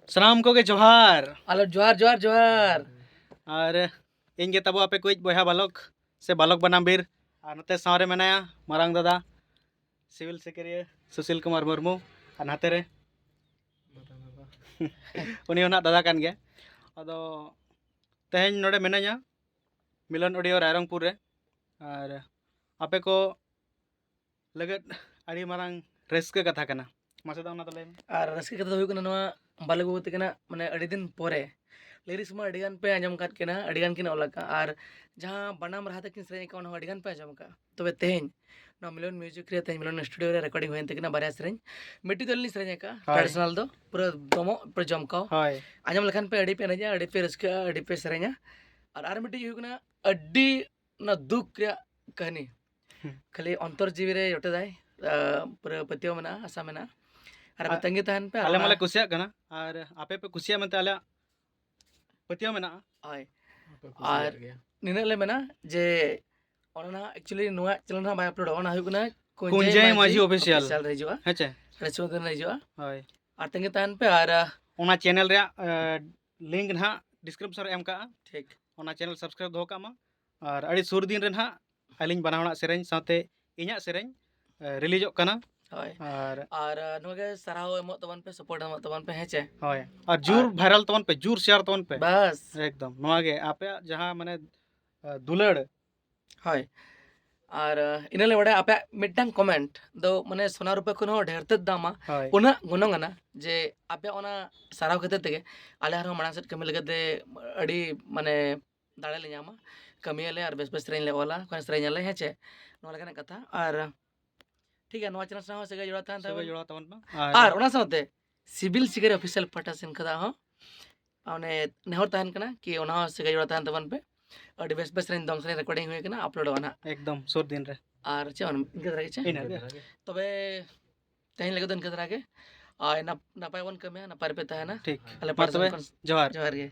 सनाम को के जोहार आलो जोहार जोहार जोहार और इनके तबो आपे कोई बोया बालक से बालक बनाम बीर और नते सावरे मनाया मारांग दादा सिविल सेक्रेटरी सुशील कुमार मुर्मू और नाते रे उनी होना दादा कान गया अदो तेहेन नोडे मेनाया मिलन ऑडियो रायरंगपुर रे और आपे को लगत अड़ी मारांग रस्क कथा कना मासे दावना तले और रस्के कथा हुई कना नवा बालक बाबू तकना माने अड़ी दिन पोरे लिरिक्स मा अड़ीगान पे आंजम काट केना अड़ीगान किन ओलका और जहां बनाम रहा तकिन सेरें का अड़ीगान पे आंजम का तबे तेहेन ना मिलन म्यूजिक रे तेहेन मिलन स्टूडियो रे रिकॉर्डिंग हुई तकिना बारे सेरें मिट्टी दलनी सेरें का ट्रेडिशनल दो पूरा दमो पूरा जमकाओ हाय आंजम लखन पे अड़ी पे नजा अड़ी पे रस्का अड़ी पे सेरें और मिट्टी हुई कना अड्डी ना दुख रे कहानी खाली अंतर जीवी रे योटे दाय पूरा पतियो मना आशा मना और तंगी तहन पे आले माले कुसिया कना और आपे पे कुसिया मनते आले पतियो मेना आय और निने ले मेना जे ओना एक्चुअली नुआ चैनल ना बाय अपलोड ओना हुई कना कुंजय माझी ऑफिशियल चल रही जोआ हेचे रेचो दिन रही जोआ हाय और तंगी तहन पे और ओना चैनल रे लिंक ना डिस्क्रिप्शन रे एम का ठीक ओना चैनल सब्सक्राइब दो का मा और अड़ी सुर दिन रे ना अलिंग बनावना सेरेंज साथे इन्या सेरेंज रिलीजो कना हाय और नुगे सराहो एमो तबन पे सपोर्ट एमो तबन पे हेचे हाय और जूर वायरल तबन पे जूर शेयर तबन पे बस एकदम नोआ गे आपे जहां माने दुलड़ हाय और इनले बड़े आपे मिटन कमेंट दो माने सोना रुपए को ढेर तक दामा हाय उना गुनंगना जे आपे ओना साराव खते तगे आले हरो मानसट कमी लगते अड़ी माने दाड़े ले ᱧᱟᱢᱟ कमियाले और बेस बेस ट्रेन ले वाला कोन ट्रेन ले हेचे नो लगना कथा और ठीक है नवा चैनल साथ से जुड़ा था सब जोड़ा तबन और ओना साथे सिविल सिगर ऑफिशियल पटा सिन खदा हो आने नेहर तहन कना कि ओना से जुड़ा था तबन पे और बेस बेस ट्रेन दंग से रिकॉर्डिंग हुई कना अपलोड वाना एकदम सुर दिन रे और चे इनके तरह चे तबे तहन लगे इनके तरह के आ नपाय वन कमे नपाय पे तहना ठीक अले मा तबे जोहार जोहार गे